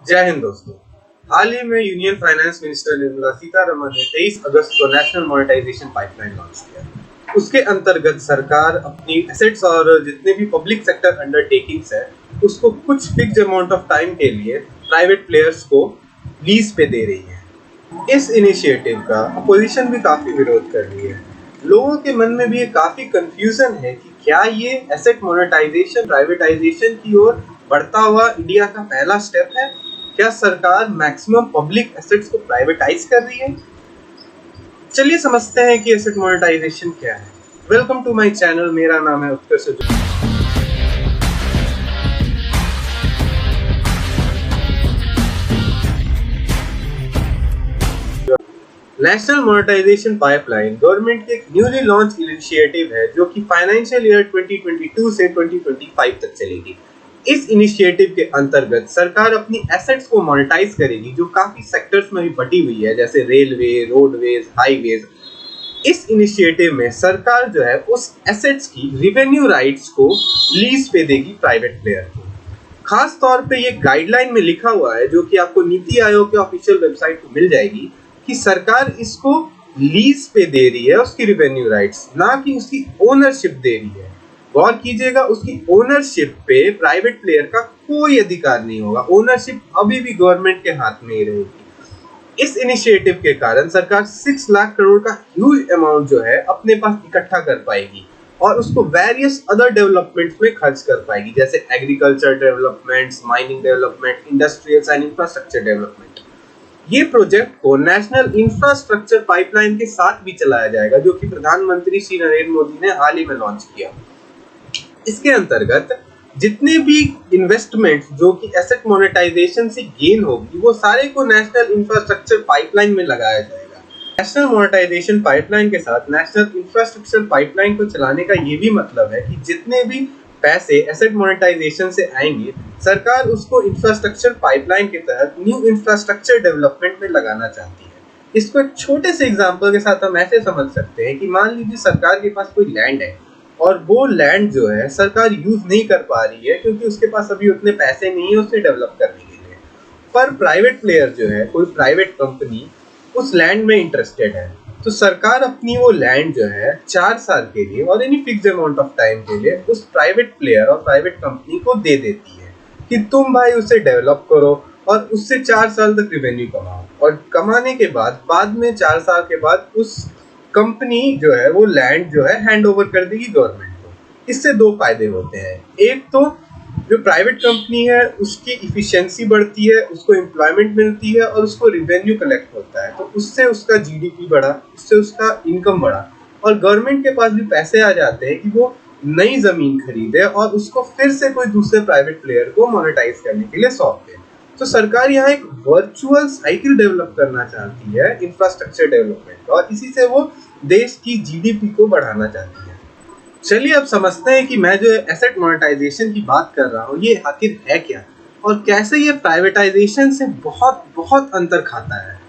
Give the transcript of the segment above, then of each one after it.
जय हिंद दोस्तों। हाल ही में union finance minister Nirmala Sitharaman ने 23 अगस्त को नेशनल मॉनेटाइजेशन पाइपलाइन लॉन्च किया। उसके अंतर्गत सरकार अपनी एसेट्स और जितने भी पब्लिक सेक्टर अंडरटेकिंग्स है उसको कुछ फिक्स अमाउंट ऑफ टाइम के लिए प्राइवेट प्लेयर्स को लीज पे दे रही है। इस इनिशिएटिव का अपोजिशन भी काफी विरोध कर रही है। लोगों के मन में भी ये काफी कंफ्यूजन है कि क्या ये एसेट मोनेटाइजेशन प्राइवेटाइजेशन की ओर बढ़ता हुआ इंडिया का पहला स्टेप है। क्या सरकार मैक्सिमम पब्लिक एसेट्स को प्राइवेटाइज कर रही है। चलिए समझते हैं कि एसेट मोनेटाइजेशन क्या है। वेलकम टू माय चैनल, मेरा नाम है उत्कर्ष। नेशनल मोनेटाइजेशन पाइपलाइन गवर्नमेंट की एक न्यूली लॉन्च इनिशिएटिव है जो कि फाइनेंशियल ईयर 2022 से 2025 तक चलेगी। इस इनिशिएटिव के अंतर्गत सरकार अपनी एसेट्स को मोनेटाइज करेगी जो काफी सेक्टर्स में भी बटी हुई है, जैसे रेलवे, रोडवेज, हाईवेज। इस इनिशिएटिव में सरकार जो है उस एसेट्स की रिवेन्यू राइट्स को लीज पे देगी प्राइवेट प्लेयर को। खास तौर पे ये गाइडलाइन में लिखा हुआ है जो कि आपको नीति आयोग के ऑफिशियल वेबसाइट पे मिल जाएगी कि सरकार इसको लीज पे दे रही है उसकी रिवेन्यू राइट्स, ना कि उसकी ओनरशिप दे रही है। गौर कीजिएगा, उसकी ओनरशिप पे प्राइवेट प्लेयर का कोई अधिकार नहीं होगा। ओनरशिप अभी भी गवर्नमेंट के हाथ में ही रहेगी। इस इनिशिएटिव के कारण सरकार 6 लाख करोड़ का ह्यूज अमाउंट जो है अपने पास इकट्ठा कर पाएगी और उसको वेरियस अदर डेवलपमेंट्स में खर्च कर पाएगी, जैसे agriculture developments, mining development, industrial and infrastructure development. ये प्रोजेक्ट को नेशनल इंफ्रास्ट्रक्चर पाइपलाइन के साथ भी चलाया जाएगा जो कि प्रधानमंत्री श्री नरेंद्र मोदी ने हाल ही में लॉन्च किया। इसके अंतर्गत जितने भी इन्वेस्टमेंट जो कि एसेट मोनेटाइजेशन से गेन होगी वो सारे को नेशनल इंफ्रास्ट्रक्चर पाइपलाइन में लगाया जाएगा। नेशनल मोनेटाइजेशन पाइपलाइन के साथ नेशनल इंफ्रास्ट्रक्चर पाइपलाइन को चलाने का ये भी मतलब है कि जितने भी पैसे एसेट मोनेटाइजेशन से आएंगे सरकार उसको इंफ्रास्ट्रक्चर पाइपलाइन के तहत न्यू इंफ्रास्ट्रक्चर डेवलपमेंट में लगाना चाहती है। इसको एक छोटे से एग्जांपल के साथ हम ऐसे समझ सकते हैं कि मान लीजिए सरकार के पास कोई लैंड है और वो लैंड जो है सरकार यूज नहीं कर पा रही है क्योंकि उसके पास अभी उतने पैसे नहीं है उसे डेवलप करने के लिए। पर प्राइवेट प्लेयर जो है, कोई प्राइवेट कंपनी उस लैंड में इंटरेस्टेड है, तो सरकार अपनी वो लैंड जो है 4 साल के लिए और any fix amount of time के लिए उस प्राइवेट प्लेयर और प्राइवेट कंपनी को दे देती है कि तुम भाई उसे डेवलप करो और उससे 4 साल तक रिवेन्यू कमाओ। और कमाने के बाद में 4 साल के बाद उस कंपनी जो है वो लैंड जो है हैंड ओवर कर देगी गवर्नमेंट को। इससे 2 फायदे होते हैं। एक तो जो प्राइवेट कंपनी है उसकी इफिशिएंसी बढ़ती है, उसको एम्प्लॉयमेंट मिलती है और उसको रिवेन्यू कलेक्ट होता है, तो उससे उसका जीडीपी बढ़ा, उससे उसका इनकम बढ़ा और गवर्नमेंट के पास भी पैसे आ जाते हैं कि वो नई जमीन खरीदे और उसको फिर से कोई दूसरे प्राइवेट प्लेयर को मोनेटाइज करने के लिए सौंप दे। तो सरकार यहाँ एक वर्चुअल साइकिल डेवलप करना चाहती है इंफ्रास्ट्रक्चर डेवलपमेंट और इसी से वो देश की जीडीपी को बढ़ाना चाहती है। चलिए अब समझते हैं कि मैं जो एसेट मोनेटाइजेशन की बात कर रहा हूँ ये आखिर है क्या और कैसे ये प्राइवेटाइजेशन से बहुत बहुत अंतर खाता है।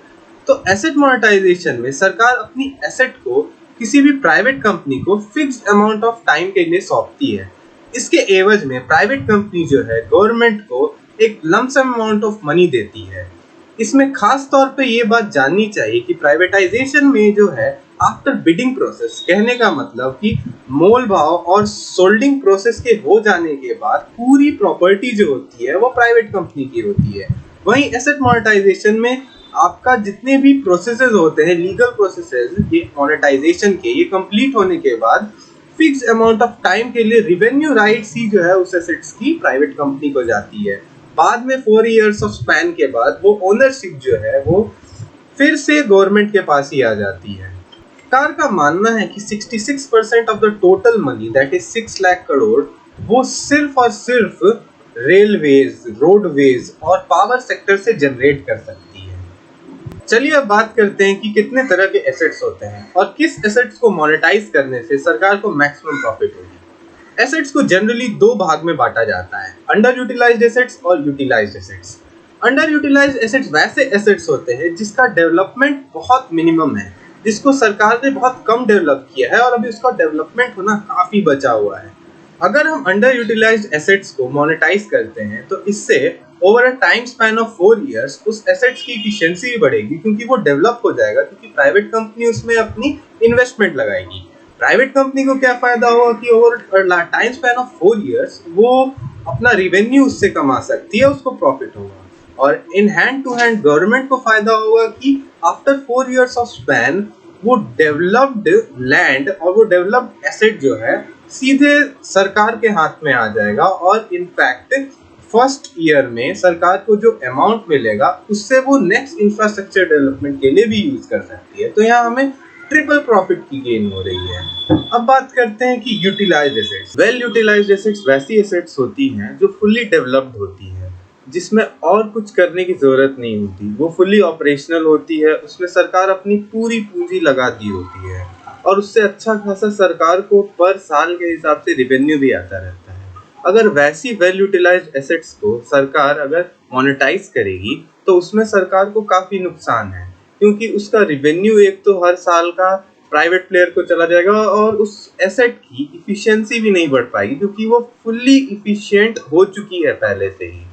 तो एसेट मोनेटाइजेशन में सरकार अपनी एसेट को किसी भी प्राइवेट कंपनी को फिक्स्ड अमाउंट ऑफ टाइम के लिए सौंपती है। इसके एवज में प्राइवेट कंपनी जो है गवर्नमेंट को एक लमसम अमाउंट ऑफ मनी देती है। इसमें खास तौर पे ये बात जाननी चाहिए कि प्राइवेटाइजेशन में जो है आफ्टर बिडिंग प्रोसेस, कहने का मतलब कि मोल भाव और सोल्डिंग प्रोसेस के हो जाने के बाद पूरी प्रॉपर्टी जो होती है वो प्राइवेट कंपनी की होती है। वहीं एसेट मोनेटाइजेशन में आपका जितने भी प्रोसेसेस होते हैं, लीगल प्रोसेसेस, ये मोनेटाइजेशन के ये कंप्लीट होने के बाद फिक्स अमाउंट ऑफ टाइम के लिए रिवेन्यू राइट्स ही जो है उस एसेट्स की प्राइवेट कंपनी को जाती है। बाद में 4 इयर्स ऑफ स्पैन के बाद वो ओनरशिप जो है वो फिर से गवर्नमेंट के पास ही आ जाती है। सरकार का मानना है कि 66% of the total money that is 6 lakh crore वो सिर्फ और सिर्फ रेलवेज, रोडवेज और पावर सेक्टर से जनरेट कर सकती है। चलिए अब बात करते हैं कि कितने तरह के एसेट्स होते हैं और किस एसेट्स को मोनेटाइज करने से सरकार को मैक्सिमम प्रॉफिट होगी। एसेट्स को जनरली 2 भाग में बांटा जाता है, अंडर यूटिलाइज्ड एसेट्स और utilised assets. Under utilised assets वैसे एसेट्स होते हैं जिसका डेवलपमेंट बहुत मिनिमम है, जिसको सरकार ने बहुत कम डेवलप किया है और अभी उसका डेवलपमेंट होना काफी बचा हुआ है। अगर हम अंडर यूटिलाइज्ड एसेट्स को मोनेटाइज करते हैं तो इससे over a time span of 4 years उस एसेट्स की इफिशिएंसी भी बढ़ेगी, क्योंकि वो डेवलप हो जाएगा, क्योंकि प्राइवेट कंपनी उसमें अपनी इन्वेस्टमेंट लगाएगी। प्राइवेट कंपनी को क्या फायदा होगा कि over time span of 4 years वो अपना रिवेन्यू उससे कमा सकती है, उसको प्रॉफिट होगा। और in hand to hand government को फायदा होगा कि आफ्टर 4 years ऑफ स्पैन वो डेवलप्ड लैंड और वो डेवलप्ड एसेट जो है सीधे सरकार के हाथ में आ जाएगा, और इनफैक्ट फर्स्ट ईयर में सरकार को जो अमाउंट मिलेगा उससे वो नेक्स्ट इंफ्रास्ट्रक्चर डेवलपमेंट के लिए भी यूज कर सकती है। तो यहाँ हमें ट्रिपल प्रॉफिट की गेन हो रही है। अब बात करते हैं कि utilised assets. Well utilised assets वैसी एसेट्स होती हैं जो फुल्ली डेवलप्ड होती हैं, जिसमें और कुछ करने की जरूरत नहीं होती, वो फुल्ली ऑपरेशनल होती है, उसमें सरकार अपनी पूरी पूंजी लगा दी होती है, और उससे अच्छा खासा सरकार को पर साल के हिसाब से रिवेन्यू भी आता रहता है। अगर वैसी वेल यूटिलाइज्ड एसेट्स को सरकार अगर मोनेटाइज करेगी तो उसमें सरकार को काफी नुकसान है, क्योंकि उसका रिवेन्यू एक तो हर साल का प्राइवेट प्लेयर को चला जाएगा, और उस एसेट की इफिशिएंसी भी नहीं बढ़ पाएगी, क्योंकि वो फुल्ली इफिशिएंट हो चुकी है पहले से ही।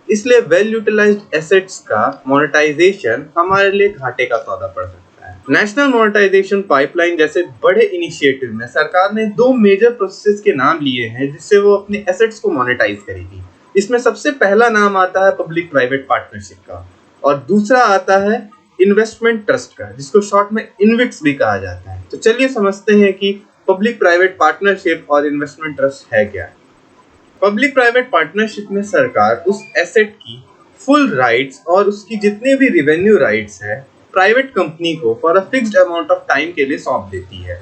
इसलिए वेल यूटिलाइज्ड एसेट्स का मोनेटाइजेशन हमारे लिए घाटे का सौदा पड़ सकता है। नेशनल मोनेटाइजेशन पाइपलाइन जैसे बड़े इनिशिएटिव में सरकार ने 2 मेजर प्रोसेस के नाम लिए हैं जिससे वो अपने एसेट्स को मोनेटाइज करेगी। इसमें सबसे पहला नाम आता है पब्लिक प्राइवेट पार्टनरशिप का, और दूसरा आता है इन्वेस्टमेंट ट्रस्ट का, जिसको शॉर्ट में इनविट्स भी कहा जाता है। तो चलिए समझते हैं कि पब्लिक प्राइवेट पार्टनरशिप और इन्वेस्टमेंट ट्रस्ट है क्या। पब्लिक प्राइवेट पार्टनरशिप में सरकार उस एसेट की फुल राइट्स और उसकी जितने भी रिवेन्यू राइट्स है प्राइवेट कंपनी को for a fixed amount of time के लिए सौंप देती है,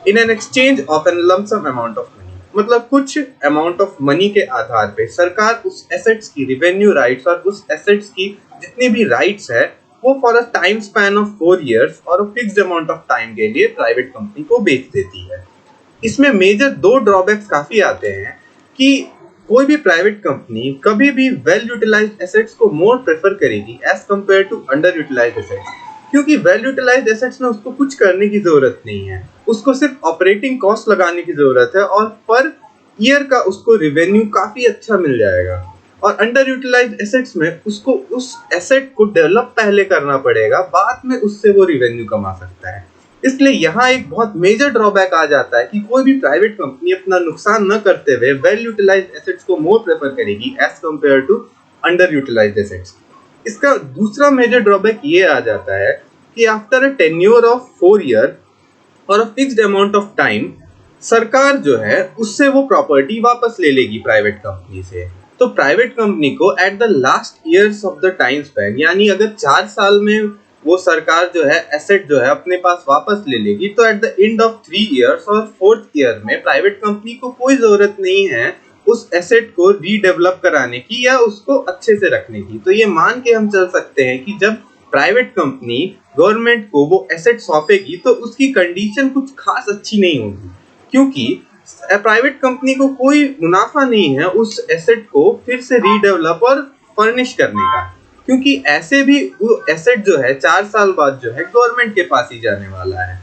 in an exchange of an lump sum amount of money. मतलब कुछ अमाउंट ऑफ मनी के आधार पे सरकार उस एसेट्स की रिवेन्यू राइट्स और उस एसेट्स की जितनी भी राइट्स है वो for a time span of 4 years और फिक्स्ड अमाउंट ऑफ टाइम के लिए प्राइवेट कंपनी को बेच देती है। इसमें मेजर 2 ड्रॉबैक्स काफी आते हैं कि कोई भी प्राइवेट कंपनी कभी भी वेल यूटिलाइज्ड एसेट्स को मोर प्रेफर करेगी as compare to under utilised assets, क्योंकि वेल यूटिलाइज्ड एसेट्स में उसको कुछ करने की जरूरत नहीं है, उसको सिर्फ ऑपरेटिंग कॉस्ट लगाने की जरूरत है, और पर ईयर का उसको रिवेन्यू काफी अच्छा मिल जाएगा। और अंडर यूटिलाइज्ड एसेट्स में उसको उस एसेट को डेवलप पहले करना पड़ेगा, बाद में उससे वो रिवेन्यू कमा सकता है। इसलिए यहाँ एक बहुत मेजर ड्रॉबैक आ जाता है कि कोई भी प्राइवेट कंपनी अपना नुकसान न करते हुए वेल यूटिलाइज्ड एसेट्स को मोर प्रेफर करेगी as compare to under utilised assets. इसका दूसरा मेजर ड्रॉबैक ये आ जाता है कि after a tenure of 4 year और a fixed amount of time सरकार जो है उससे वो प्रॉपर्टी वापस ले लेगी प्राइवेट कंपनी से। तो प्राइवेट कंपनी को at the last years of the time span, यानी अगर 4 साल में वो सरकार जो है एसेट जो है अपने पास वापस ले लेगी, तो at the end of 3 years और 4th ईयर में प्राइवेट कंपनी को कोई जरूरत नहीं है उस एसेट को रीडेवलप कराने की या उसको अच्छे से रखने की। तो ये मान के हम चल सकते हैं कि जब प्राइवेट कंपनी गवर्नमेंट को वो एसेट सौंपेगी तो उसकी कंडीशन कुछ खास अच्छी नहीं होगी, क्योंकि प्राइवेट कंपनी को कोई मुनाफा नहीं है उस एसेट को फिर से रीडेवलप और फर्निश करने का, क्योंकि ऐसे भी वो एसेट जो है 4 साल बाद जो है गवर्नमेंट के पास ही जाने वाला है।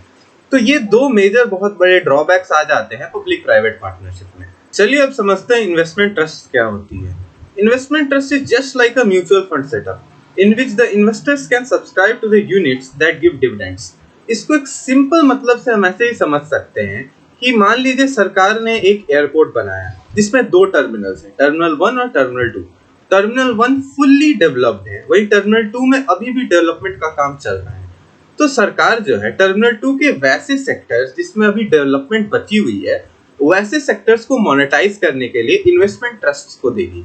तो ये 2 मेजर बहुत बड़े ड्रॉबैक्स आ जाते हैं पब्लिक प्राइवेट पार्टनरशिप में। चलिए अब समझते हैं इन्वेस्टमेंट ट्रस्ट क्या होती है। Investment trust is just like a mutual fund setup in which the investors can subscribe to the units that give dividends. इसको एक सिंपल मतलब से हम ऐसे ही समझ सकते हैं कि मान लीजिए सरकार ने एक एयरपोर्ट बनाया जिसमें 2 टर्मिनल्स हैं, टर्मिनल 1 और टर्मिनल 2। टर्मिनल 1 फुल्ली डेवलप्ड है, वही टर्मिनल 2 में अभी भी डेवलपमेंट का काम चल रहा है। तो सरकार जो है टर्मिनल 2 के वैसे सेक्टर्स जिसमें अभी डेवलपमेंट बची हुई है वैसे सेक्टर्स को मोनेटाइज करने के लिए इन्वेस्टमेंट ट्रस्ट को देगी।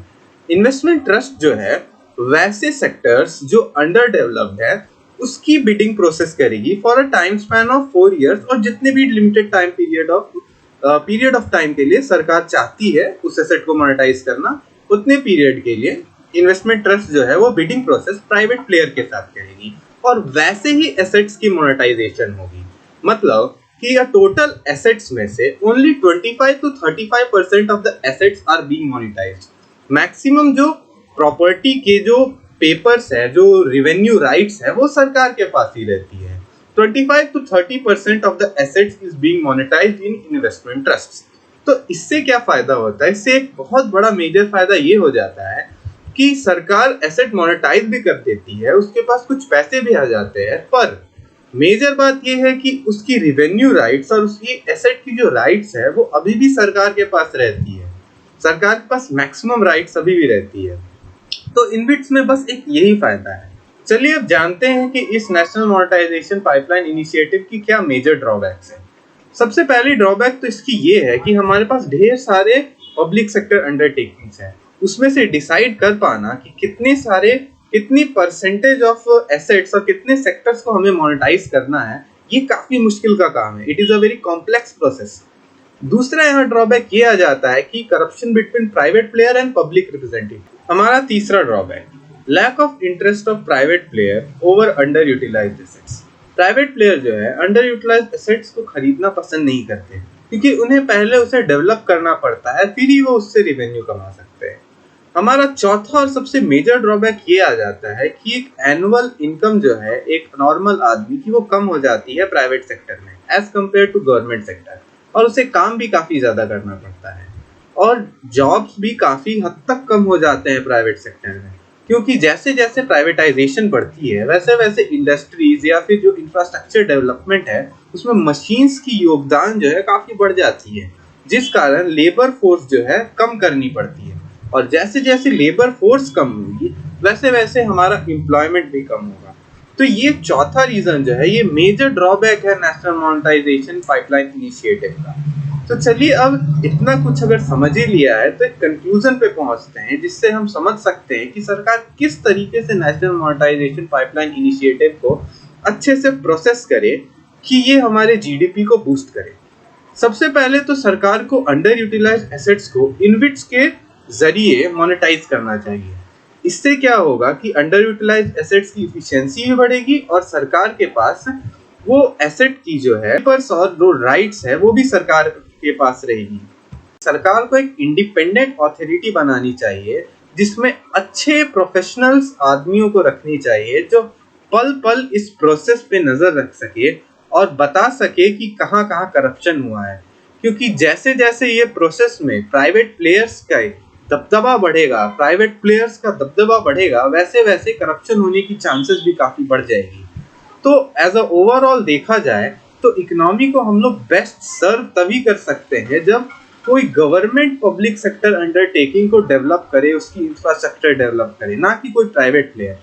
इन्वेस्टमेंट ट्रस्ट जो है वैसे सेक्टर्स जो अंडर डेवलप्ड है उसकी बिडिंग प्रोसेस करेगी for a time span of 4 years, और जितने भी limited time period of time के लिए सरकार चाहती है उस एसेट को मोनेटाइज करना, उतने पीरियड के लिए इन्वेस्टमेंट ट्रस्ट जो है वो बिडिंग प्रोसेस प्राइवेट प्लेयर के साथ करेगी, और वैसे ही एसेट्स की मोनेटाइजेशन होगी। मतलब कि टोटल एसेट्स में से only 25 to 35% of the assets are being monetised. Maximum जो प्रॉपर्टी के जो पेपर्स है, जो रिवेन्यू राइट्स है, वो सरकार के पास ही रहती है। 25 to 30% of the assets is being monetised in investment trust. तो इससे क्या फायदा होता है? इससे एक बहुत बड़ा मेजर फायदा ये हो जाता है कि सरकार एसेट मोनेटाइज भी कर देती है, उसके पास कुछ पैसे भी आ जाते हैं, पर मेजर बात यह है कि उसकी रिवेन्यू राइट्स और उसकी एसेट की जो राइट्स है वो अभी भी सरकार के पास रहती है। सरकार के पास मैक्सिमम राइट्स अभी भी रहती है। तो इनबिट्स में बस एक यही फायदा है। चलिए अब जानते हैं कि इस नेशनल मोनेटाइजेशन पाइपलाइन इनिशिएटिव की क्या मेजर ड्रॉबैक्स हैं। सबसे पहली ड्रॉबैक तो इसकी ये है कि हमारे पास ढेर सारे पब्लिक सेक्टर अंडरटेकिंग्स हैं, उसमें से डिसाइड कर पाना कि कितनी परसेंटेज ऑफ एसेट्स और कितने सेक्टर्स को हमें मोनेटाइज करना है, ये काफी मुश्किल का काम है। It is a very complex process. दूसरा यहाँ ड्रॉबैक ये आ जाता है कि corruption between private player and public representative. हमारा तीसरा drawback, lack of interest of private player over under utilised assets. Private player जो है अंडर यूटिलाइज्ड एसेट्स को खरीदना पसंद नहीं करते, क्योंकि उन्हें पहले उसे डेवलप करना पड़ता है, फिर ही वो उससे रिवेन्यू कमा सकते हैं। हमारा चौथा और सबसे मेजर ड्रॉबैक ये आ जाता है कि एक एनुअल इनकम जो है एक नॉर्मल आदमी की वो कम हो जाती है प्राइवेट सेक्टर में as compare to government sector, और उसे काम भी काफी ज्यादा करना पड़ता है और जॉब्स भी काफी हद तक कम हो जाते हैं प्राइवेट सेक्टर में, क्योंकि जैसे जैसे प्राइवेटाइजेशन बढ़ती है वैसे वैसे इंडस्ट्रीज या फिर जो इंफ्रास्ट्रक्चर डेवलपमेंट है उसमें मशीन्स की योगदान जो है काफी बढ़ जाती है, जिस कारण लेबर फोर्स जो है कम करनी पड़ती है, और जैसे जैसे लेबर फोर्स कम होगी वैसे वैसे हमारा एम्प्लॉयमेंट भी कम होगा। तो ये चौथा रीजन जो है, ये मेजर ड्रॉबैक है नेशनल मोनेटाइजेशन पाइपलाइन इनिशिएटिव का। तो चलिए अब इतना कुछ अगर समझ ही लिया है तो एक कंक्लूजन पे पहुंचते हैं, जिससे हम समझ सकते हैं कि सरकार किस तरीके से नेशनल मोनेटाइजेशन पाइपलाइन इनिशिएटिव को अच्छे से प्रोसेस करे कि ये हमारे जीडीपी को बूस्ट करे। सबसे पहले तो सरकार को अंडर यूटिलाइज्ड एसेट्स को इनविट्स के जरिए मोनेटाइज करना चाहिए। इससे क्या होगा कि अंडर यूटिलाइज्ड एसेट्स की इफिशियंसी भी बढ़ेगी और सरकार के पास वो एसेट की जो है पर्स और जो राइट्स है वो भी सरकार के पास रहेगी। सरकार को एक इंडिपेंडेंट अथॉरिटी बनानी चाहिए जिसमें अच्छे प्रोफेशनल्स आदमियों को रखनी चाहिए जो पल पल इस प्रोसेस पे नजर रख सके और बता सके कि कहाँ कहाँ करप्शन हुआ है, क्योंकि जैसे जैसे ये प्रोसेस में प्राइवेट प्लेयर्स का दबदबा बढ़ेगा वैसे वैसे करप्शन होने की चांसेस भी काफी बढ़ जाएगी। तो एज अ ओवरऑल देखा जाए तो इकोनॉमी को हम लोग बेस्ट सर्व तभी कर सकते हैं जब कोई गवर्नमेंट पब्लिक सेक्टर अंडरटेकिंग को डेवलप करे, उसकी इंफ्रास्ट्रक्चर डेवलप करे, ना कि कोई प्राइवेट प्लेयर।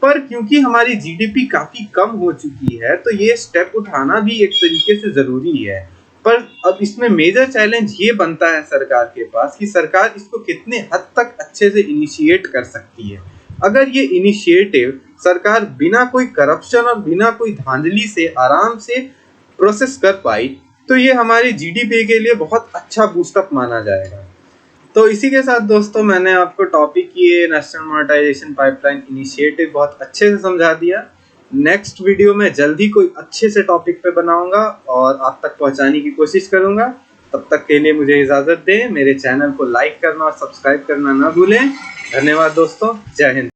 पर क्योंकि हमारी जीडीपी काफी कम हो चुकी है तो ये स्टेप उठाना भी एक तरीके से जरूरी है। पर अब इसमें मेजर चैलेंज ये बनता है सरकार के पास कि सरकार इसको कितने हद तक अच्छे से इनिशिएट कर सकती है। अगर ये इनिशिएटिव सरकार बिना कोई करप्शन और बिना कोई धांधली से आराम से प्रोसेस कर पाई तो ये हमारी जीडीपी के लिए बहुत अच्छा बूस्टअप माना जाएगा। तो इसी के साथ दोस्तों मैंने आपको टॉपिक ये नेशनल मोनेटाइजेशन पाइपलाइन इनिशिएटिव बहुत अच्छे से समझा दिया। नेक्स्ट वीडियो में जल्दी कोई अच्छे से टॉपिक पे बनाऊंगा और आप तक पहुंचाने की कोशिश करूंगा। तब तक के लिए मुझे इजाजत दें। मेरे चैनल को लाइक करना और सब्सक्राइब करना ना भूलें। धन्यवाद दोस्तों। जय हिंद।